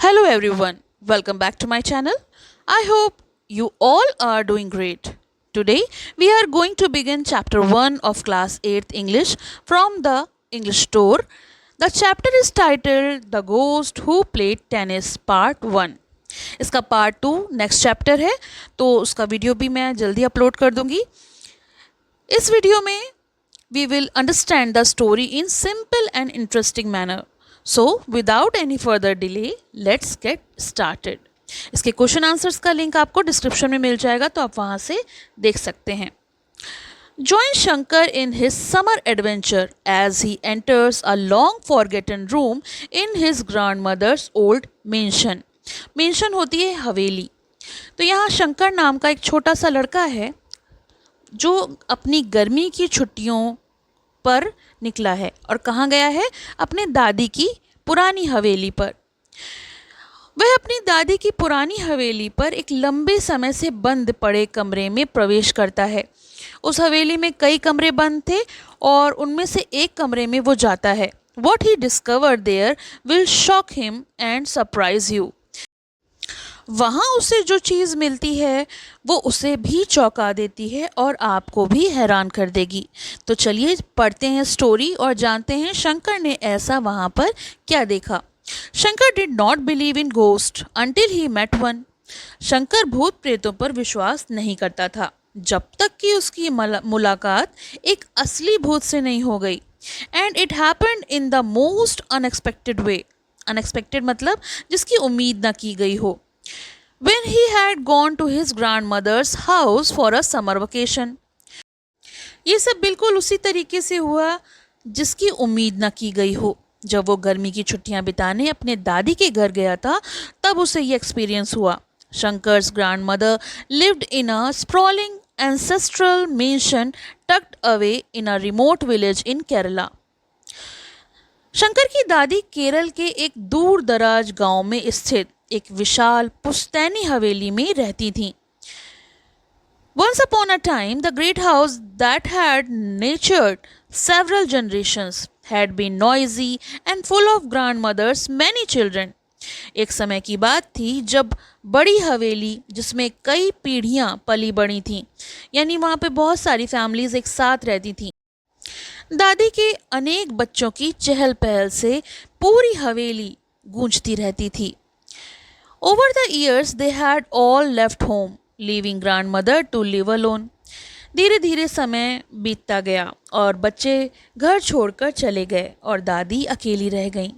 Hello everyone, welcome back to my channel. I hope you all are doing great. Today we are going to begin chapter 1 of class 8th English from the English store. The chapter is titled The Ghost Who Played Tennis Part 1. इसका part 2 next chapter है, तो उसका video भी मैं जल्दी upload कर दूंगी. इस वीडियो में we will understand the story in simple and interesting manner. So, without any further delay, let's get started. इसके क्वेश्चन आंसर्स का लिंक आपको डिस्क्रिप्शन में मिल जाएगा, तो आप वहाँ से देख सकते हैं. Join Shankar in his summer adventure as he enters a long forgotten room in his grandmother's old mansion. Mention होती है हवेली. तो यहाँ शंकर नाम का एक छोटा सा लड़का है जो अपनी गर्मी की छुट्टियों पर निकला है और कहाँ गया है? अपने दादी की पुरानी हवेली पर. वह अपनी दादी की पुरानी हवेली पर एक लंबे समय से बंद पड़े कमरे में प्रवेश करता है. उस हवेली में कई कमरे बंद थे और उनमें से एक कमरे में वो जाता है. What he discovered there will shock him and surprise you. वहाँ उसे जो चीज़ मिलती है वो उसे भी चौंका देती है और आपको भी हैरान कर देगी. तो चलिए पढ़ते हैं स्टोरी और जानते हैं शंकर ने ऐसा वहाँ पर क्या देखा. Shankar did not believe in ghost until he met one. Shankar भूत प्रेतों पर विश्वास नहीं करता था जब तक कि उसकी मुलाकात एक असली भूत से नहीं हो गई. And it happened in the most unexpected way. Unexpected मतलब जिसकी उम्मीद न की गई हो. When he had gone to his grandmother's house for a summer vacation. ये सब बिल्कुल उसी तरीके से हुआ जिसकी उम्मीद न की गई हो. जब वो गर्मी की छुट्टियां बिताने अपने दादी के घर गया था तब उसे ये एक्सपीरियंस हुआ. Shankar's grandmother lived in a sprawling ancestral mansion tucked away in a remote village in Kerala. Shankar की दादी केरल के एक दूर दराज गांव में स्थित एक विशाल पुश्तैनी हवेली में रहती थीं. Once upon a time, the great house that had nurtured several generations had been noisy and full of grandmothers' many children. एक समय की बात थी जब बड़ी हवेली जिसमें कई पीढ़ियां पली बड़ी थीं, यानी वहाँ पे बहुत सारी फैमिलीज एक साथ रहती थीं. दादी के अनेक बच्चों की चहल पहल से पूरी हवेली गूंजती रहती थी. Over the years, they had all left home, leaving grandmother to live alone. धीरे धीरे समय बीतता गया और बच्चे घर छोड़कर चले गए और दादी अकेली रह गईं.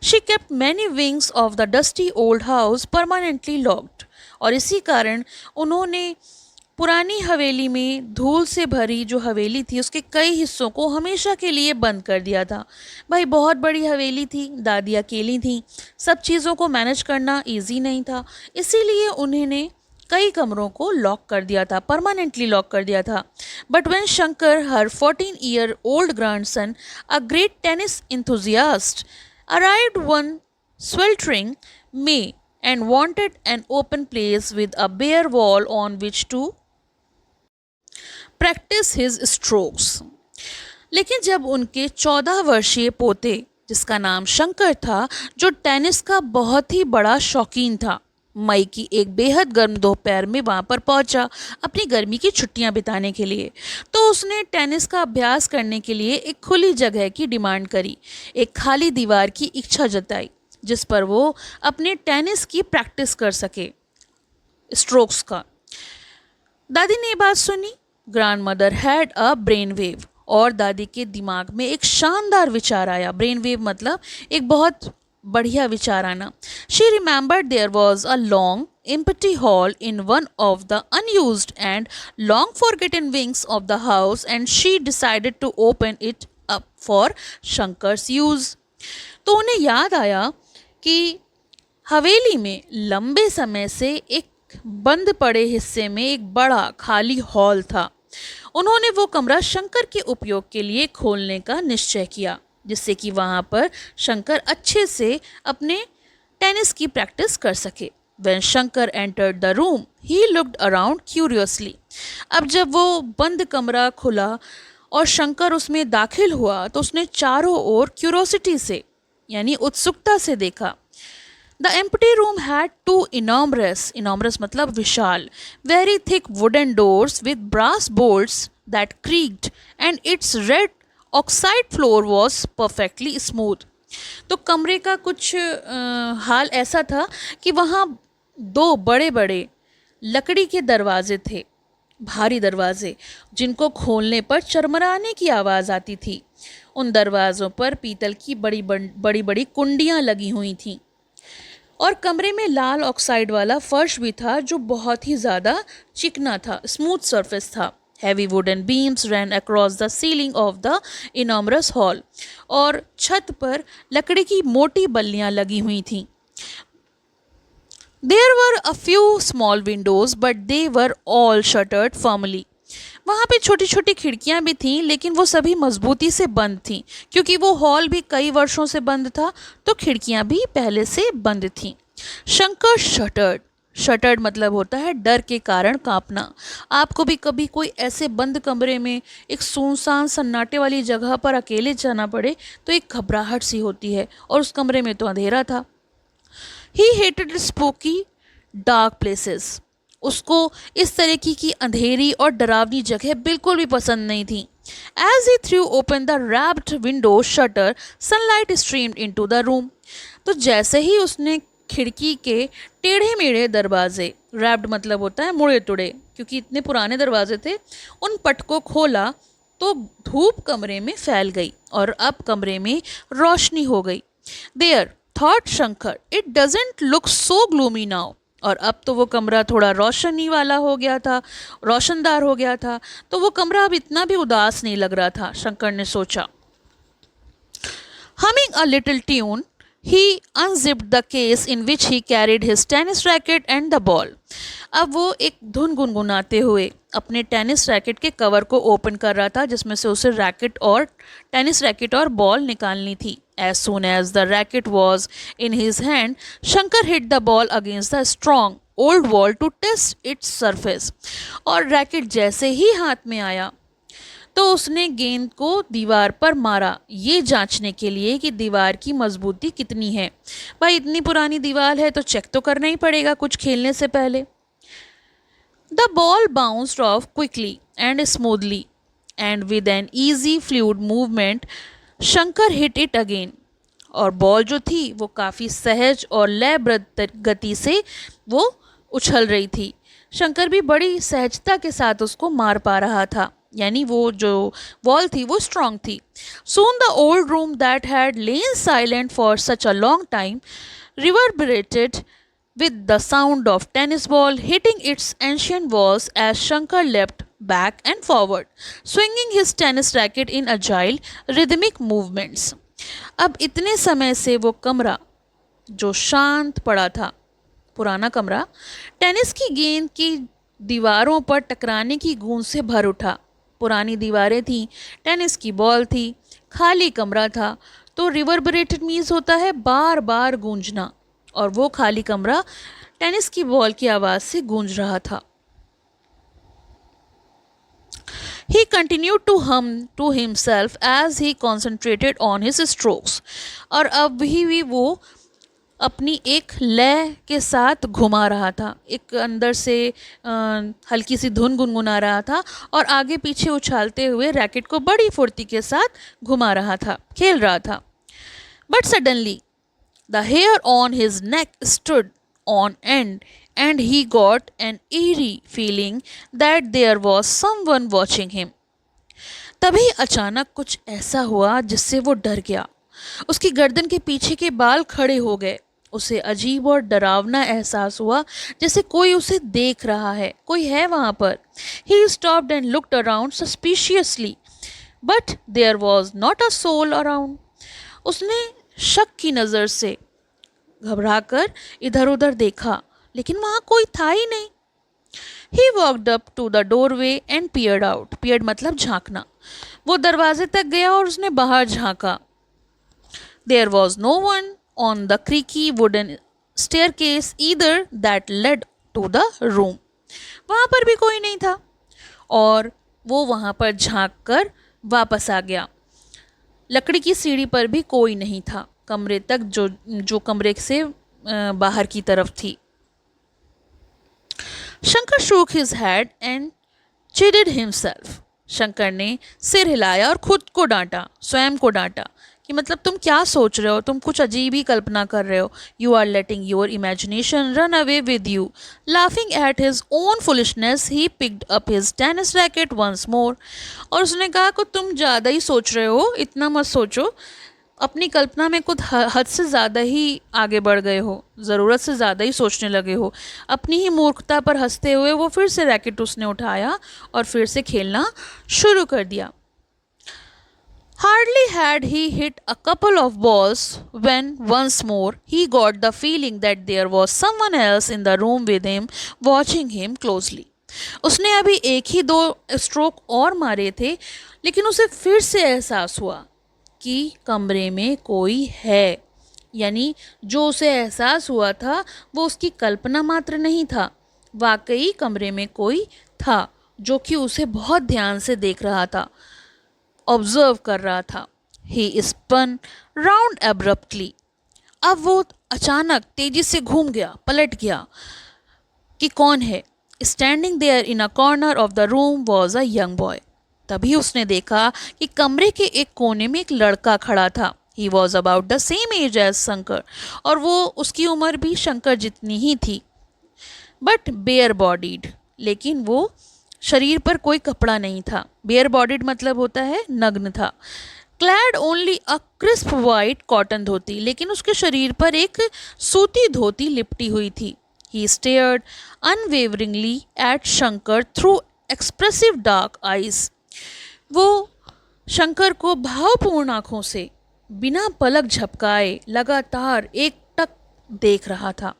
She kept many wings of the dusty old house permanently locked. और इसी कारण उन्होंने पुरानी हवेली में धूल से भरी जो हवेली थी उसके कई हिस्सों को हमेशा के लिए बंद कर दिया था. भाई बहुत बड़ी हवेली थी, दादी अकेली थी, सब चीज़ों को मैनेज करना इजी नहीं था, इसीलिए उन्होंने कई कमरों को लॉक कर दिया था, परमानेंटली लॉक कर दिया था. But when Shankar her 14-year-old grandson, a great tennis enthusiast, arrived one sweltering May and wanted an open place with a bare wall on which to practice his strokes. लेकिन जब उनके 14 वर्षीय पोते जिसका नाम शंकर था, जो टेनिस का बहुत ही बड़ा शौकीन था, मई की एक बेहद गर्म दोपहर में वहाँ पर पहुँचा अपनी गर्मी की छुट्टियाँ बिताने के लिए, तो उसने टेनिस का अभ्यास करने के लिए एक खुली जगह की डिमांड करी, एक खाली दीवार की इच्छा जताई जिस पर वो अपने टेनिस की प्रैक्टिस कर सके, स्ट्रोक्स का. दादी ने ये बात सुनी. Grandmother had a brain wave. और दादी के दिमाग में एक शानदार विचार आया. ब्रेन वेव मतलब एक बहुत बढ़िया विचार आना. She remembered there was a long empty hall in one of the unused and long forgotten wings of the house and she decided to open it up for Shankar's use. तो उन्हें याद आया कि हवेली में लंबे समय से एक बंद पड़े हिस्से में एक बड़ा खाली हॉल था. उन्होंने वो कमरा शंकर के उपयोग के लिए खोलने का निश्चय किया जिससे कि वहाँ पर शंकर अच्छे से अपने टेनिस की प्रैक्टिस कर सके. When Shankar entered the room, he looked around curiously. अब जब वो बंद कमरा खुला और शंकर उसमें दाखिल हुआ तो उसने चारों ओर क्यूरोसिटी से यानी उत्सुकता से देखा. The empty room had two enormous मतलब विशाल, very thick wooden doors with brass bolts that creaked, and its red oxide floor was perfectly smooth. तो कमरे का कुछ हाल ऐसा था कि वहाँ दो बड़े बड़े लकड़ी के दरवाजे थे, भारी दरवाजे, जिनको खोलने पर चरमराने की आवाज़ आती थी। उन दरवाज़ों पर पीतल की बड़ी बड़ी बड़ी कुंडियाँ लगी हुई थीं, और कमरे में लाल ऑक्साइड वाला फर्श भी था जो बहुत ही ज़्यादा चिकना था, स्मूथ सरफेस था। Heavy wooden beams ran across the ceiling of the enormous hall, और छत पर लकड़ी की मोटी बल्लियाँ लगी हुई थीं। There were a few small windows, but they were all shuttered firmly. वहाँ पे छोटी छोटी खिड़कियाँ भी थीं, लेकिन वो सभी मजबूती से बंद थीं, क्योंकि वो हॉल भी कई वर्षों से बंद था, तो खिड़कियाँ भी पहले से बंद थीं। शंकर शटर्ड मतलब होता है डर के कारण कांपना। आपको भी कभी कोई ऐसे बंद कमरे में एक सुनसान सन्नाटे वाली जगह पर अकेले जाना पड़े तो एक घबराहट सी होती है, और उस कमरे में तो अंधेरा था। He hated spooky dark places. उसको इस तरह की अंधेरी और डरावनी जगह बिल्कुल भी पसंद नहीं थी। As he threw open the wrapped window shutter, sunlight streamed into the room. तो जैसे ही उसने खिड़की के टेढ़े मेढ़े दरवाजे, रैप्ड मतलब होता है मुड़े तुड़े, क्योंकि इतने पुराने दरवाजे थे, उन पट को खोला तो धूप कमरे में फैल गई और अब कमरे में रोशनी हो गई। There thought Shankar, it doesn't look so gloomy now. और अब तो वो कमरा थोड़ा रोशनी वाला हो गया था, रोशनदार हो गया था, तो वो कमरा अब इतना भी उदास नहीं लग रहा था, शंकर ने सोचा। Humming a little tune, he unzipped the case in which he carried his tennis racket and the ball. अब वो एक धुन गुनगुनाते हुए अपने टेनिस रैकेट के कवर को ओपन कर रहा था, जिसमें से उसे टेनिस रैकेट और बॉल निकालनी थी। As soon as the racket was in his hand, Shankar hit the ball against the strong old wall to test its surface. और रैकेट जैसे ही हाथ में आया तो उसने गेंद को दीवार पर मारा, ये जांचने के लिए कि दीवार की मजबूती कितनी है। भाई इतनी पुरानी दीवार है तो चेक तो करना ही पड़ेगा कुछ खेलने से पहले। The ball bounced off quickly and smoothly, and with an easy fluid movement, Shankar hit it again. और बॉल जो थी वो काफ़ी सहज और लयबद्ध गति से वो उछल रही थी। शंकर भी बड़ी सहजता के साथ उसको मार पा रहा था, यानी वो जो वॉल थी वो स्ट्रांग थी। Soon the old room that had lain silent for such a long time reverberated with the sound of tennis ball hitting its ancient walls as Shankar leapt back and forward, swinging his tennis racket in agile, rhythmic movements. अब इतने समय से वो कमरा जो शांत पड़ा था, पुराना कमरा, टेनिस की गेंद की दीवारों पर टकराने की गूंज से भर उठा। पुरानी दीवारें थीं, टेनिस की बॉल थी, खाली कमरा था, तो रिवर्बरेटेड मीन्स होता है बार बार गूंजना, और वो खाली कमरा टेनिस की बॉल की आवाज़ से गूंज रहा था। He continued to hum to himself as he concentrated on his strokes. और अब भी वो अपनी एक लय के साथ घुमा रहा था, एक अंदर से हल्की सी धुन गुनगुना रहा था और आगे पीछे उछालते हुए रैकेट को बड़ी फुर्ती के साथ घुमा रहा था, खेल रहा था। But suddenly the hair on his neck stood on end and he got an eerie feeling that there was someone watching him. तभी अचानक कुछ ऐसा हुआ जिससे वो डर गया। उसकी गर्दन के पीछे के बाल खड़े हो गए। उसे अजीब और डरावना एहसास हुआ, जैसे कोई उसे देख रहा है, कोई है वहाँ पर। He stopped and looked around suspiciously, but there was not a soul around. उसने शक की नज़र से घबराकर इधर उधर देखा, लेकिन वहाँ कोई था ही नहीं। He walked up to the doorway and peered out. Peered मतलब झांकना। वो दरवाजे तक गया और उसने बाहर झांका। There was no one on the creaky wooden staircase either that led to the room. वहाँ पर भी कोई नहीं था और वो वहाँ पर झांक कर वापस आ गया। लकड़ी की सीढ़ी पर भी कोई नहीं था। कमरे तक जो कमरे से बाहर की तरफ थी। Shankar shook his head and chided himself. Shankar ने सिर हिलाया और खुद को डांटा, स्वयं को डांटा कि मतलब तुम क्या सोच रहे हो, तुम कुछ अजीब ही कल्पना कर रहे हो। You are letting your imagination run away with you. Laughing at his own foolishness he picked up his tennis racket once more. और उसने कहा कि तुम ज़्यादा ही सोच रहे हो, इतना मत सोचो, अपनी कल्पना में कुछ हद से ज़्यादा ही आगे बढ़ गए हो, ज़रूरत से ज़्यादा ही सोचने लगे हो। अपनी ही मूर्खता पर हंसते हुए वो फिर से रैकेट उसने उठाया और फिर से खेलना शुरू कर दिया। Hardly had he hit a couple of balls when once more he got the feeling that there was someone else in the room with him watching him closely. उसने अभी एक ही 2 स्ट्रोक और मारे थे, लेकिन उसे फिर से एहसास हुआ कि कमरे में कोई है। यानी जो उसे एहसास हुआ था वो उसकी कल्पना मात्र नहीं था, वाकई कमरे में कोई था जो कि उसे बहुत ध्यान से देख रहा था, ऑब्जर्व कर रहा था। ही स्पन राउंड एब्रप्टली। अब वो अचानक तेजी से घूम गया, पलट गया कि कौन है। Standing there in a corner of the room was a young boy. तभी उसने देखा कि कमरे के एक कोने में एक लड़का खड़ा था। He was about the same age as Shankar, और वो उसकी उम्र भी शंकर जितनी ही थी, बट बेयर बॉडीड, लेकिन वो शरीर पर कोई कपड़ा नहीं था। बेयर बॉडीड मतलब होता है नग्न था। Clad only a crisp white cotton dhoti, लेकिन उसके शरीर पर एक सूती धोती लिपटी हुई थी। He stared unwaveringly at Shankar through expressive dark eyes. वो शंकर को भावपूर्ण आंखों से बिना पलक झपकाए लगातार एकटक देख रहा था।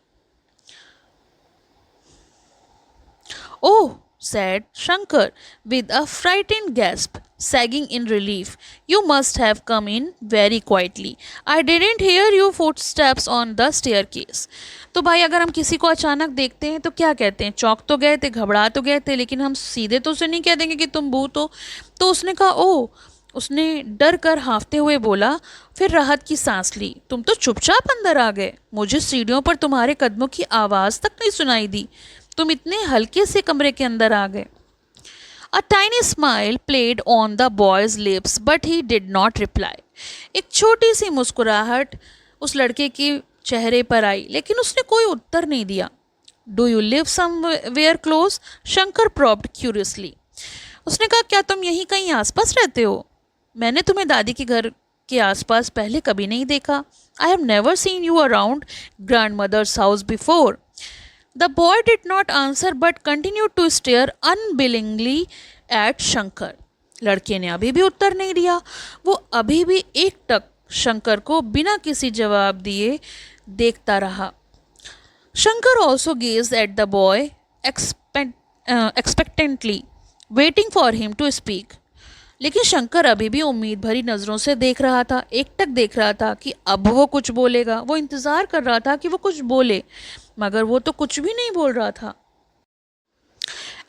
ओह, said Shankar with a frightened gasp, sagging in relief. You must have come in very quietly. I didn't hear your footsteps on the staircase. तो भाई अगर हम किसी को अचानक देखते हैं तो क्या कहते हैं? चौंक तो गए थे, घबरा तो गए थे, लेकिन हम सीधे तो उसे नहीं कह देंगे कि तुम भूत हो। तो उसने कहा ओह, उसने डर कर हाँफते हुए बोला, फिर राहत की सांस ली। तुम तो चुपचाप अंदर आ गए, मुझे सीढ़ियों पर तुम्हारे कदमों की आवाज़ तक नहीं सुनाई दी, तुम इतने हल्के से कमरे के अंदर आ गए। A tiny smile played on the boy's lips, but he did not reply. एक छोटी सी मुस्कुराहट उस लड़के के चेहरे पर आई, लेकिन उसने कोई उत्तर नहीं दिया। Do you live somewhere close? Shankar probed curiously. उसने कहा क्या तुम यहीं कहीं आसपास रहते हो? मैंने तुम्हें दादी के घर के आसपास पहले कभी नहीं देखा। I have never seen you around grandmother's house before. The boy did not answer but continued to stare unwillingly at Shankar. लड़के ने अभी भी उत्तर नहीं दिया। वो अभी भी एकटक शंकर को बिना किसी जवाब दिए देखता रहा। Shankar also gazed at the boy expectantly, waiting for him to speak. लेकिन शंकर अभी भी उम्मीद भरी नज़रों से देख रहा था, एकटक देख रहा था कि अब वो कुछ बोलेगा। वो इंतज़ार कर रहा था कि वो कुछ बोले, मगर वो तो कुछ भी नहीं बोल रहा था।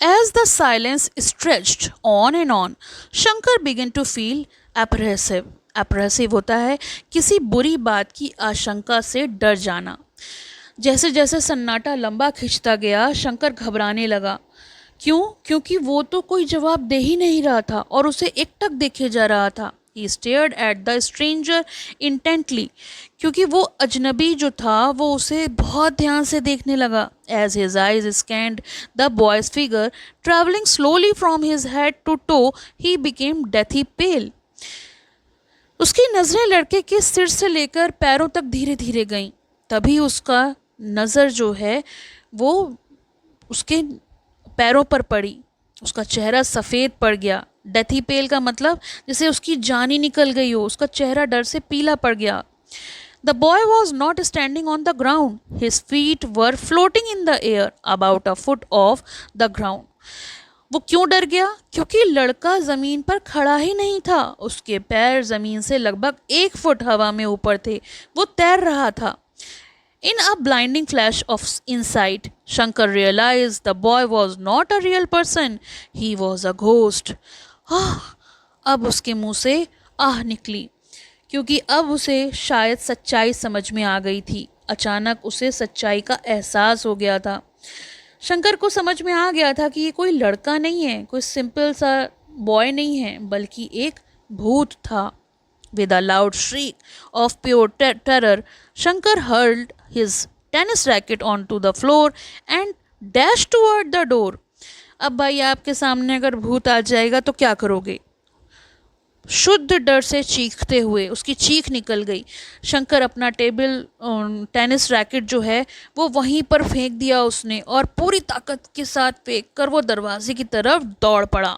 As the silence stretched on and on, Shankar began to feel apprehensive. Apprehensive होता है किसी बुरी बात की आशंका से डर जाना। जैसे जैसे सन्नाटा लंबा खिंचता गया, शंकर घबराने लगा। क्यों? क्योंकि वो तो कोई जवाब दे ही नहीं रहा था और उसे एकटक देखे जा रहा था। He stared at the stranger intently, क्योंकि वो अजनबी जो था वो उसे बहुत ध्यान से देखने लगा। As his eyes scanned the boy's figure, traveling slowly from his head to toe, he became deathly pale. उसकी नज़रें लड़के के सिर से लेकर पैरों तक धीरे धीरे गईं। तभी उसका नज़र जो है वो उसके पैरों पर पड़ी। उसका चेहरा सफ़ेद पड़ गया। डेथी पेल का मतलब जैसे उसकी जान ही निकल गई हो। उसका चेहरा डर से पीला पड़ गया। The boy was not standing on the ground, his feet were floating in the air about a foot of the ground. वो क्यों डर गया? क्योंकि लड़का ज़मीन पर खड़ा ही नहीं था। उसके पैर ज़मीन से लगभग 1 फुट हवा में ऊपर थे। वो तैर रहा था। In a blinding flash of insight, Shankar realized the boy was not a real person. He was a ghost. अब उसके मुंह से आह निकली, क्योंकि अब उसे शायद सच्चाई समझ में आ गई थी। अचानक उसे सच्चाई का एहसास हो गया था। शंकर को समझ में आ गया था कि ये कोई लड़का नहीं है, कोई सिंपल सा बॉय नहीं है, बल्कि एक भूत था। With a loud shriek of pure terror, Shankar hurled his tennis racket onto the floor and dashed toward the door. अब भाई आपके सामने अगर भूत आ जाएगा तो क्या करोगे? शुद्ध डर से चीखते हुए उसकी चीख निकल गई। शंकर अपना टेनिस रैकेट जो है वो वहीं पर फेंक दिया उसने और पूरी ताकत के साथ फेंक कर वो दरवाजे की तरफ दौड़ पड़ा।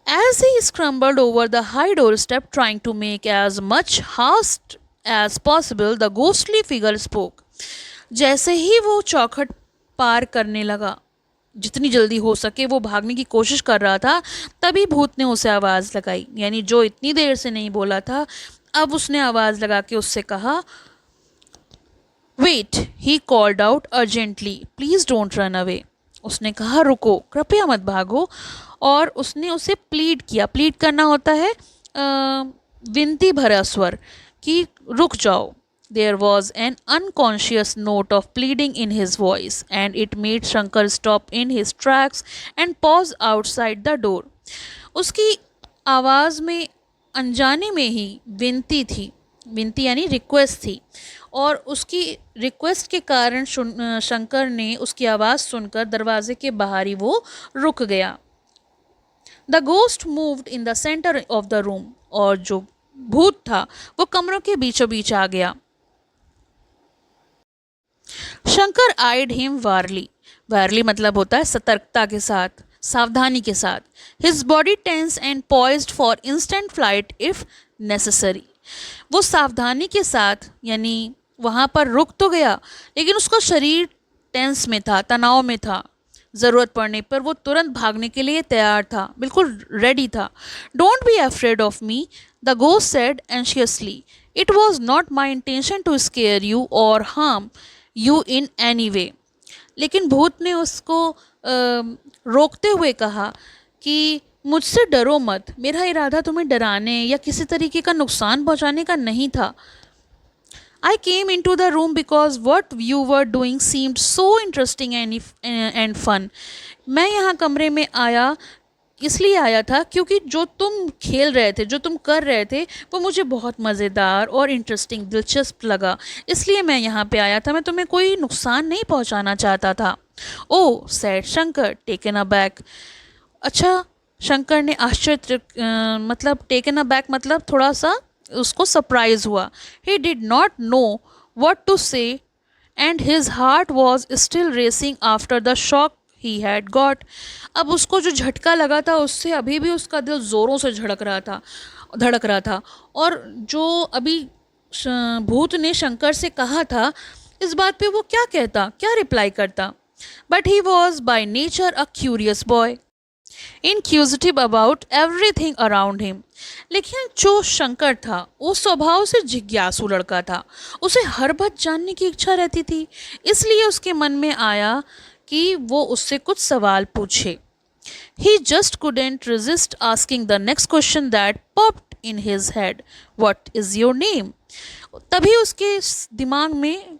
As he scrambled over the high doorstep, trying to make as much haste as possible, the ghostly figure spoke. जैसे ही वो चौखट पार करने लगा, जितनी जल्दी हो सके वो भागने की कोशिश कर रहा था, तभी भूत ने उसे आवाज़ लगाई। यानी जो इतनी देर से नहीं बोला था, अब उसने आवाज़ लगा के उससे कहा, wait, he called out urgently, please don't run away. उसने कहा रुको, कृपया मत भागो, और उसने उसे प्लीड किया। प्लीड करना होता है विनती भरा स्वर कि रुक जाओ। There was an unconscious note of pleading in his voice and it made Shankar stop in his tracks and pause outside the door. उसकी आवाज़ में अनजाने में ही विनती थी, विनती यानी रिक्वेस्ट थी, और उसकी रिक्वेस्ट के कारण शंकर ने उसकी आवाज़ सुनकर दरवाजे के बाहर ही वो रुक गया। The ghost moved in the centre of the room, और जो भूत था वो कमरों के बीचों बीच आ गया। शंकर आइड हिम वारली, वारली मतलब होता है सतर्कता के साथ, सावधानी के साथ। His body tense and poised for instant flight if necessary. वो सावधानी के साथ यानी वहाँ पर रुक तो गया, लेकिन उसका शरीर टेंस में था, तनाव में था। ज़रूरत पड़ने पर वो तुरंत भागने के लिए तैयार था, बिल्कुल रेडी था। Don't be afraid of me, the ghost said anxiously, it was not my intention to scare you or harm you in any way. लेकिन भूत ने उसको रोकते हुए कहा कि मुझसे डरो मत, मेरा इरादा तुम्हें डराने या किसी तरीके का नुकसान पहुंचाने का नहीं था। I came into the room because what you were doing seemed so interesting and fun. मैं यहाँ कमरे में आया इसलिए आया था क्योंकि जो तुम खेल रहे थे, जो तुम कर रहे थे, वो मुझे बहुत मज़ेदार और इंटरेस्टिंग, दिलचस्प लगा, इसलिए मैं यहाँ पे आया था। मैं तुम्हें कोई नुकसान नहीं पहुँचाना चाहता था। ओह सैड शंकर, टेकन अबैक। अच्छा, शंकर ने मतलब टेकन अबैक मतलब थोड़ा सा उसको सरप्राइज हुआ। He did not know what to say and his heart was still racing after the shock he had got. अब उसको जो झटका लगा था उससे अभी भी उसका दिल ज़ोरों से धड़क रहा था। और जो अभी भूत ने शंकर से कहा था, इस बात पे वो क्या कहता, क्या रिप्लाई करता। But he was by nature a curious boy, inquisitive about everything around him. लेकिन जो शंकर था वो स्वभाव से जिज्ञासु लड़का था, उसे हर बात जानने की इच्छा रहती थी। इसलिए उसके मन में आया कि वो उससे कुछ सवाल पूछे। He just couldn't resist asking the next question that popped in his head. What is your name? तभी उसके दिमाग में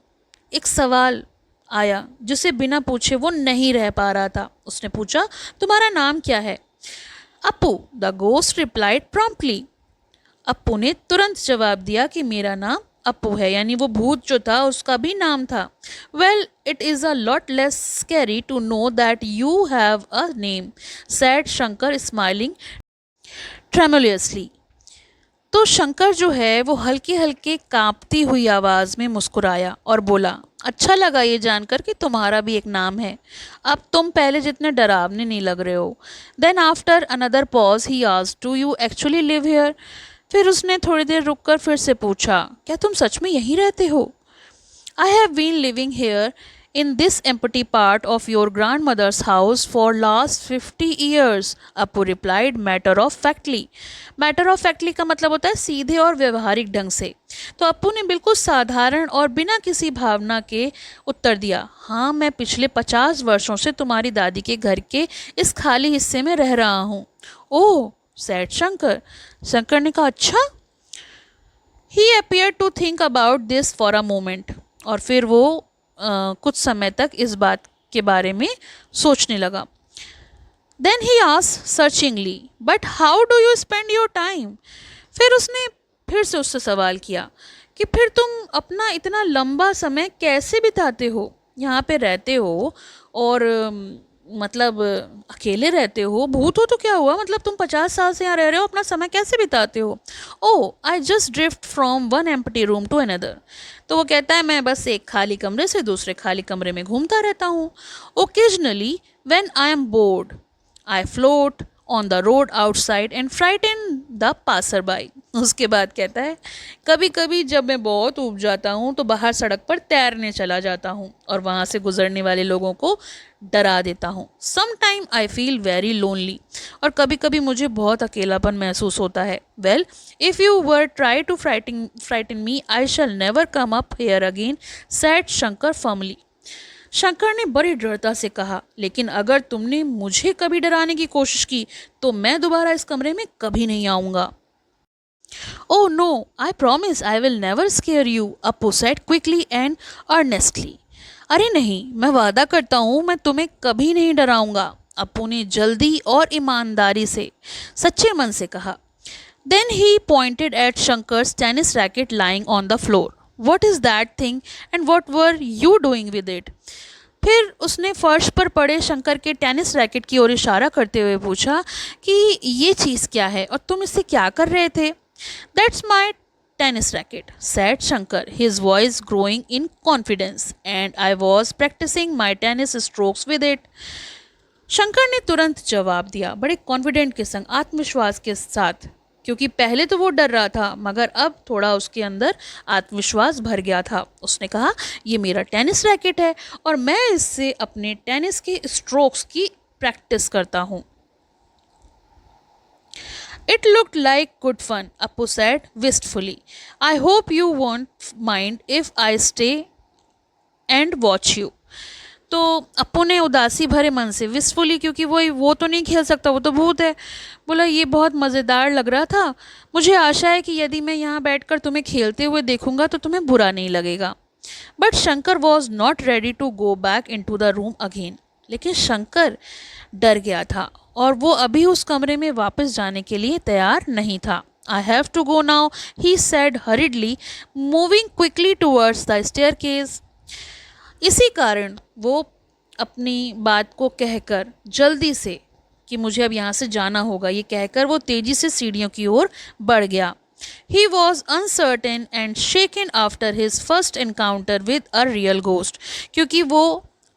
एक सवाल आया जिसे बिना पूछे वो नहीं रह पा रहा था। उसने पूछा, तुम्हारा नाम क्या है? Appu, the ghost replied promptly. Appu ने तुरंत जवाब दिया कि मेरा नाम अप्पू है, यानी वो भूत जो था उसका भी नाम था। Well, it is a lot less scary to know that you have a name, said Shankar smiling tremulously. तो शंकर जो है वो हल्के हल्के कांपती हुई आवाज़ में मुस्कुराया और बोला, अच्छा लगा ये जानकर कि तुम्हारा भी एक नाम है। अब तुम पहले जितने डरावने नहीं लग रहे हो। Then after another pause he asked, do you actually live here? फिर उसने थोड़ी देर रुककर फिर से पूछा, क्या तुम सच में यहीं रहते हो? I have been living here in this empty part of your grandmother's house for last 50 years, Appu replied matter of factly. matter of factly का मतलब होता है सीधे और व्यवहारिक ढंग से। तो अप्पू ने बिल्कुल साधारण और बिना किसी भावना के उत्तर दिया, हाँ, मैं पिछले 50 वर्षों से तुम्हारी दादी के घर के इस खाली हिस्से में रह रहा हूँ। ओह, सैड शंकर। शंकर ने कहा, अच्छा। ही appeared to think about this for a moment. और फिर वो कुछ समय तक इस बात के बारे में सोचने लगा. Then he asked searchingly, "But how do you spend your time?" फिर उसने फिर से उससे सवाल किया कि फिर तुम अपना इतना लंबा समय कैसे बिताते हो, यहाँ पे रहते हो और मतलब अकेले रहते हो, भूत हो तो क्या हुआ, मतलब तुम 50 साल से यहाँ रह रहे हो, अपना समय कैसे बिताते हो. Oh, I just drift from one empty room to another. तो वो कहता है मैं बस एक खाली कमरे से दूसरे खाली कमरे में घूमता रहता हूँ. Occasionally when I am board I float on the road outside and frighten the passer by. उसके बाद कहता है कभी कभी जब मैं बहुत ऊब जाता हूँ तो बाहर सड़क पर तैरने चला जाता हूँ और वहाँ से गुजरने वाले लोगों को डरा देता हूँ. Some time I feel very lonely. और कभी कभी मुझे बहुत अकेलापन महसूस होता है. Well, if you were try to frighten me I shall never come up here again, said Shankar firmly. Shankar ने बड़ी दृढ़ता से कहा, लेकिन अगर तुमने मुझे कभी डराने की कोशिश की तो मैं दोबारा इस कमरे में कभी नहीं आऊँगा. Oh no, I promise I will never scare you, Appu said quickly and earnestly. अरे नहीं, मैं वादा करता हूँ मैं तुम्हें कभी नहीं डराऊंगा, अप्पू ने जल्दी और ईमानदारी से सच्चे मन से कहा. Then he pointed at Shankar's tennis racket lying on the floor. What is that thing and what were you doing with it? फिर उसने फर्श पर पड़े शंकर के टेनिस रैकेट की ओर इशारा करते हुए पूछा कि ये चीज़ क्या है और तुम इससे क्या कर रहे थे. That's my tennis racket, said Shankar, his voice growing in confidence, and I was practicing my tennis strokes with it. Shankar ने तुरंत जवाब दिया बड़े कॉन्फिडेंट के संग, आत्मविश्वास के साथ, क्योंकि पहले तो वो डर रहा था मगर अब थोड़ा उसके अंदर आत्मविश्वास भर गया था. उसने कहा ये मेरा टेनिस रैकेट है और मैं इससे अपने टेनिस के स्ट्रोक्स की प्रैक्टिस करता हूँ. It looked like good fun, Appu said wistfully. I hope you won't mind if I stay and watch you. तो अप्पू ने उदासी भरे मन से, विस्फुली क्योंकि वो तो नहीं खेल सकता, वो तो भूत है, बोला ये बहुत मज़ेदार लग रहा था, मुझे आशा है कि यदि मैं यहाँ बैठकर तुम्हें खेलते हुए देखूंगा तो तुम्हें बुरा नहीं लगेगा. But Shankar was not ready to go back into the room again. लेकिन शंकर डर गया था और वो अभी उस कमरे में वापस जाने के लिए तैयार नहीं था. I have to go now, he said hurriedly, moving quickly towards the staircase. इसी कारण वो अपनी बात को कहकर जल्दी से कि मुझे अब यहाँ से जाना होगा, ये कहकर वो तेजी से सीढ़ियों की ओर बढ़ गया. He was uncertain and shaken after his first encounter with a real ghost. क्योंकि वो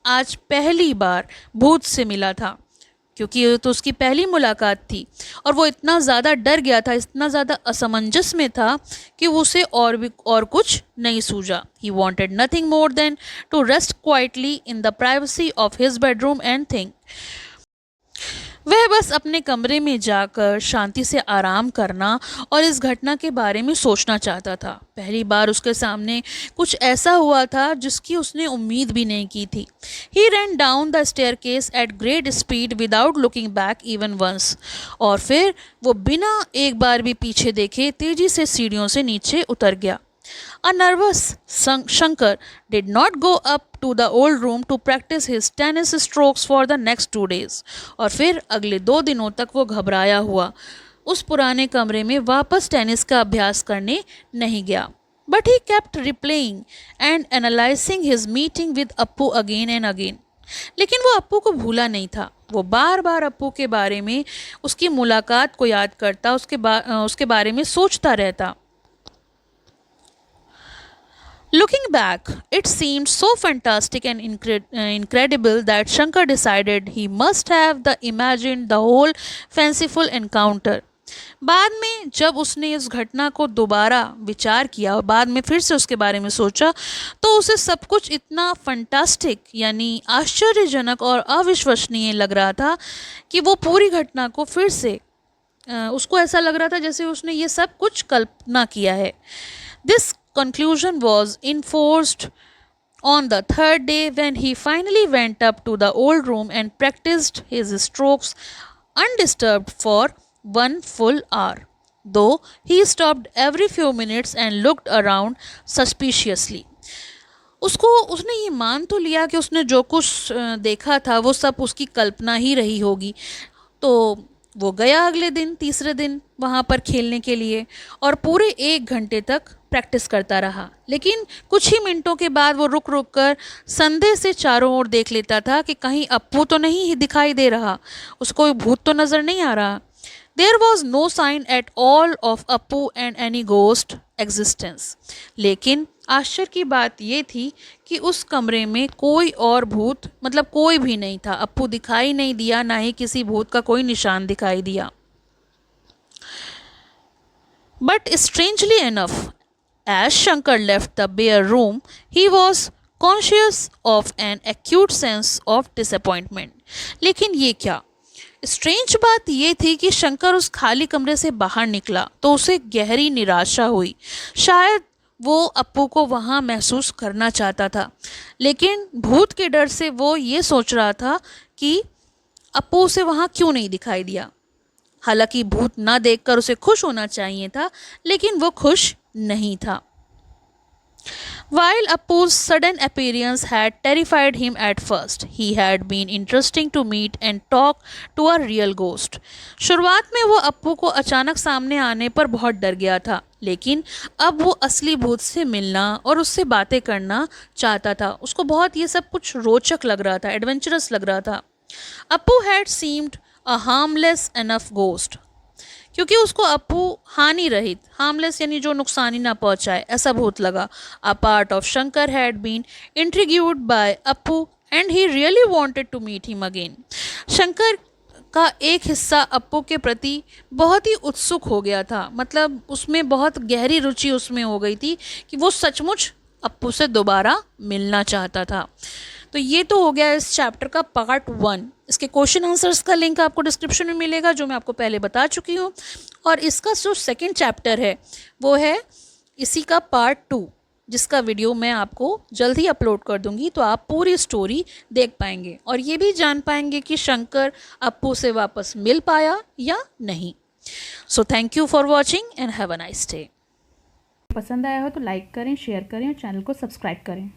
आज पहली बार भूत से मिला था, क्योंकि ये तो उसकी पहली मुलाकात थी और वो इतना ज़्यादा डर गया था, इतना ज़्यादा असमंजस में था कि उसे और कुछ नहीं सूझा. He wanted nothing more than to rest quietly in the privacy of his bedroom and think. वह बस अपने कमरे में जाकर शांति से आराम करना और इस घटना के बारे में सोचना चाहता था. पहली बार उसके सामने कुछ ऐसा हुआ था जिसकी उसने उम्मीद भी नहीं की थी. He ran down the staircase at great speed without looking back even once. और फिर वो बिना एक बार भी पीछे देखे तेजी से सीढ़ियों से नीचे उतर गया. A nervous Shankar did not go up to the old room to practice his tennis strokes for the next 2 days. और फिर अगले 2 दिनों तक वो घबराया हुआ उस पुराने कमरे में वापस टेनिस का अभ्यास करने नहीं गया. But he kept replaying and analyzing his meeting with Appu again and again. लेकिन वो अप्पू को भूला नहीं था. वो बार बार अप्पू के बारे में, उसकी मुलाकात को याद करता, उसके बारे में सोचता रहता. Looking back, it seemed so fantastic and incredible that Shankar decided he must have imagined the whole fanciful encounter. बाद में जब उसने इस घटना को दोबारा विचार किया और बाद में फिर से उसके बारे में सोचा तो उसे सब कुछ इतना फंटास्टिक यानी आश्चर्यजनक और अविश्वसनीय लग रहा था कि वो पूरी घटना को फिर से उसको ऐसा लग रहा था जैसे उसने ये सब कुछ कल्पना किया है. This conclusion was enforced on the third day when he finally went up to the old room and practiced his strokes undisturbed for 1 full hour. though he stopped every few minutes and looked around suspiciously. उसने ये मान तो लिया कि उसने जो कुछ देखा था वो सब उसकी कल्पना ही रही होगी। तो वो गया अगले दिन, तीसरे दिन वहाँ पर खेलने के लिए और पूरे 1 घंटे तक प्रैक्टिस करता रहा। लेकिन कुछ ही मिनटों के बाद वो रुक रुक कर संदेह से चारों ओर देख लेता था कि कहीं अप्पू तो नहीं दिखाई दे रहा, उसको कोई भूत तो नज़र नहीं आ रहा। There was no sign at all of Appu and any ghost existence. लेकिन आश्चर्य की बात ये थी कि उस कमरे में कोई और भूत, मतलब कोई भी नहीं था। अप्पू दिखाई नहीं दिया, ना ही किसी भूत का कोई निशान दिखाई दिया। But strangely enough, as Shankar left the bare room, he was conscious of an acute sense of disappointment. लेकिन ये क्या, स्ट्रेंज बात ये थी कि शंकर उस खाली कमरे से बाहर निकला तो उसे गहरी निराशा हुई। शायद वो अप्पू को वहाँ महसूस करना चाहता था, लेकिन भूत के डर से वो ये सोच रहा था कि अप्पू उसे वहाँ क्यों नहीं दिखाई दिया। हालांकि भूत ना देखकर उसे खुश होना चाहिए था, लेकिन वो खुश नहीं था। While Appu's sudden appearance had terrified him at first, he had been interesting to meet and talk to a real ghost. शुरुआत में वो अप्पू को अचानक सामने आने पर बहुत डर गया था, लेकिन अब वो असली भूत से मिलना और उससे बातें करना चाहता था। उसको बहुत ये सब कुछ रोचक लग रहा था, एडवेंचरस लग रहा था। Appu had seemed a harmless enough ghost. क्योंकि उसको अप्पू हानि रहित, हार्मलेस यानी जो नुकसान ही ना पहुंचाए, ऐसा भूत लगा। A part of Shankar had been intrigued by Appu and he really wanted to meet him again. Shankar का एक हिस्सा अप्पू के प्रति बहुत ही उत्सुक हो गया था, मतलब उसमें बहुत गहरी रुचि उसमें हो गई थी कि वो सचमुच अप्पू से दोबारा मिलना चाहता था। तो ये तो हो गया इस चैप्टर का पार्ट 1। इसके क्वेश्चन आंसर्स का लिंक आपको डिस्क्रिप्शन में मिलेगा, जो मैं आपको पहले बता चुकी हूँ। और इसका जो सेकंड चैप्टर है वो है इसी का पार्ट 2, जिसका वीडियो मैं आपको जल्द ही अपलोड कर दूंगी, तो आप पूरी स्टोरी देख पाएंगे और ये भी जान पाएंगे कि शंकर अप्पू से वापस मिल पाया या नहीं। So thank you for watching and have a nice day. पसंद आया हो तो लाइक करें, शेयर करें और चैनल को सब्सक्राइब करें।